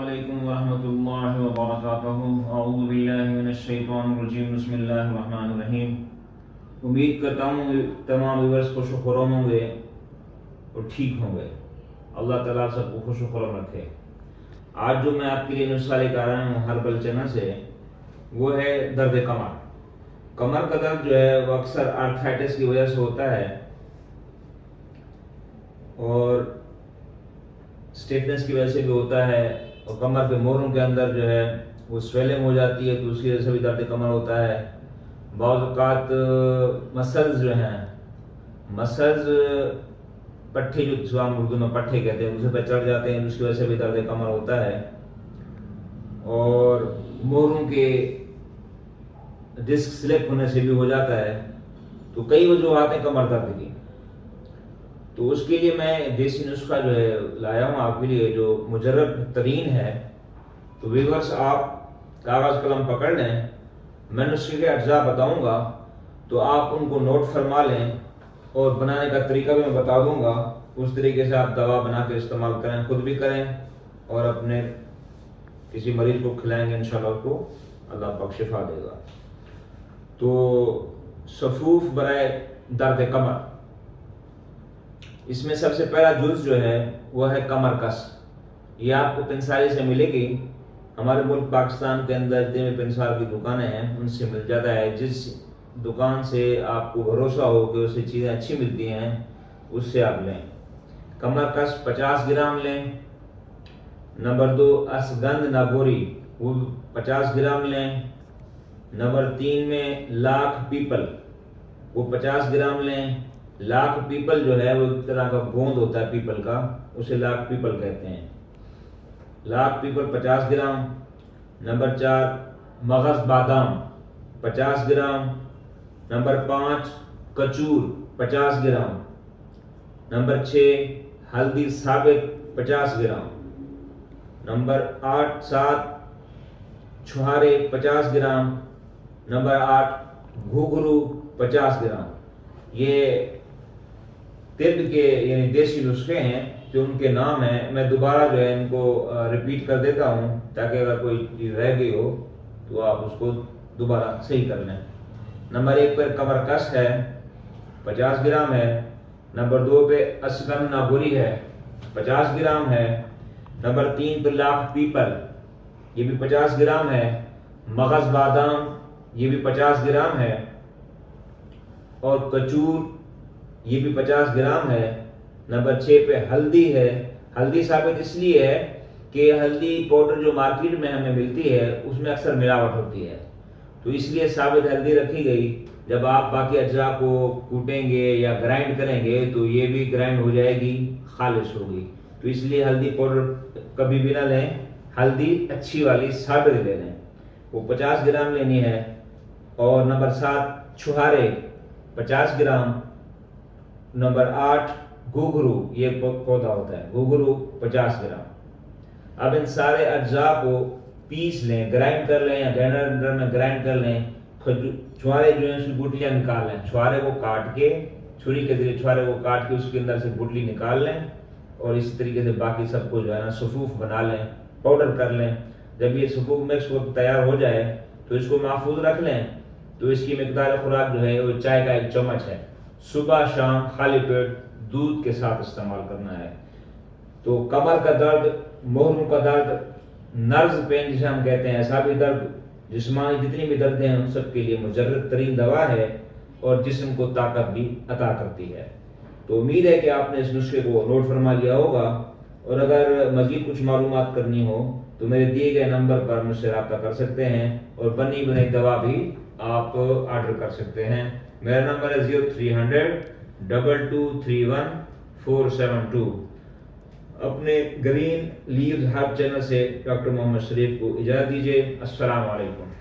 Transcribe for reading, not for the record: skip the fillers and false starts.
अस्सलामुअलैकुम वरहमतुल्लाहि वबरकातुहू। अऊज़ु बिल्लाहि मिनश शैतानिर रजीम। बिस्मिल्लाहिर रहमानिर रहीम। उम्मीद करता हूँ तमाम व्यूअर्स खुश व खुर्रम होंगे और ठीक होंगे। अल्लाह ताला सबको खुश व खुर्रम रखे। आज जो मैं आपके लिए नुस्खा लेकर आया हूँ हर्बल चना से, वो है दर्द कमर। कमर का दर्द जो है वो अक्सर आर्थराइटिस की वजह से होता है और स्टिफनेस की वजह से भी होता है, और कमर के मोरों के अंदर जो है वो स्वेलिंग हो जाती है, तो उसकी वजह से भी दर्द कमर होता है। बाज़ औक़ात मसल्स जो हैं, मसल्स पट्टे जो हम उर्दू में पट्टे कहते हैं, उसे पर चढ़ जाते हैं, उसकी वजह से भी दर्द कमर होता है। और मोरों के डिस्क स्लिप होने से भी हो जाता है। तो कई वजूहात हैं कमर दर्द की। तो उसके लिए मैं देसी नुस्खा जो है लाया हूँ आपके लिए, जो मुजर्रब तरीन है। तो व्यूअर्स आप कागज़ कलम पकड़ लें, मैं नुस्खे के अज्जा बताऊँगा तो आप उनको नोट फरमा लें, और बनाने का तरीका भी मैं बता दूँगा। उस तरीके से आप दवा बना के इस्तेमाल करें, खुद भी करें और अपने किसी मरीज को खिलाएंगे, इंशाल्लाह को अल्लाह पाक शिफा देगा। तो सफूफ बराए दर्द कमर, इसमें सबसे पहला जुज़ जो है वह है कमर कस। ये आपको पिंसारी से मिलेगी। हमारे मुल्क पाकिस्तान के अंदर जितने भी पिंसार की दुकानें हैं उनसे मिल जाता है। जिस दुकान से आपको भरोसा हो कि उससे चीज़ें अच्छी मिलती हैं, उससे आप लें। कमर कस 50 ग्राम लें। नंबर 2 असगंध नागोरी, वो 50 ग्राम लें। नंबर 3 में लाख पीपल, वो 50 ग्राम लें। लाख पीपल जो है वो एक तरह का गोंद होता है पीपल का, उसे लाख पीपल कहते हैं। लाख पीपल 50 ग्राम। नंबर 4 मगज बादाम 50 ग्राम। नंबर 5 कचूर 50 ग्राम। नंबर 6 हल्दी साबित 50 ग्राम। नंबर 7 छुहारे 50 ग्राम। नंबर 8 घुघरू 50 ग्राम। ये तिब के यानी देसी नुस्खे हैं, जो उनके नाम हैं। मैं दोबारा जो है इनको रिपीट कर देता हूँ, ताकि अगर कोई चीज़ रह गई हो तो आप उसको दोबारा सही कर लें। नंबर 1 पर कमर कस है, 50 ग्राम है। नंबर 2 पे असगंध नागोरी है, 50 ग्राम है। नंबर 3 पर लाख पीपल, ये भी 50 ग्राम है। मगज बादाम, ये भी 50 ग्राम है। और कचूर, ये भी 50 ग्राम है। नंबर 6 पे हल्दी है। हल्दी साबित इसलिए है कि हल्दी पाउडर जो मार्केट में हमें मिलती है उसमें अक्सर मिलावट होती है, तो इसलिए साबित हल्दी रखी गई। जब आप बाकी अज्जा को कूटेंगे या ग्राइंड करेंगे तो ये भी ग्राइंड हो जाएगी, खालिश होगी। तो इसलिए हल्दी पाउडर कभी भी ना लें, हल्दी अच्छी वाली साबित ले लें, वो 50 ग्राम लेनी है। और नंबर 7 छुहारे 50 ग्राम। नंबर 8 घुघरू, ये पौधा होता है, घुघरू 50 ग्राम। अब इन सारे अज्जा को पीस लें, ग्राइंड कर लें या ग्राइंडर में ग्राइंड कर लें। छुहारे जो है उसकी गुठलियाँ निकाल लें। छुहारे को काट के, छुरी के जरिए छुहारे को काट के उसके अंदर से गुठली निकाल लें, और इसी तरीके से बाकी सबको जो है ना सफूफ बना लें, पाउडर कर लें। जब ये सफूफ मिक्स को तैयार हो जाए तो इसको महफूज रख लें। तो इसकी मिकदार खुराक जो है वो चाय का 1 चम्मच है। सुबह शाम खाली पेट दूध के साथ इस्तेमाल करना है। तो कमर का दर्द, मोहरों का दर्द, नर्व्स पेन जिसे हम कहते हैं, ऐसा भी दर्द, जिस्मानी जितनी भी दर्द हैं उन सब के लिए मुजर्रब तरीन दवा है, और जिस्म को ताकत भी अता करती है। तो उम्मीद है कि आपने इस नुस्खे को नोट फरमा लिया होगा, और अगर मजीद कुछ मालूमात करनी हो तो मेरे दिए गए नंबर पर मुझसे रब्ता कर सकते हैं, और बनी बनाई दवा भी आप ऑर्डर कर सकते हैं। मेरा नंबर है 0300 2231 472। अपने ग्रीन लीव्स हर्ब चैनल से डॉक्टर मोहम्मद शरीफ को इजाज़त दीजिए। अस्सलाम वालेकुम।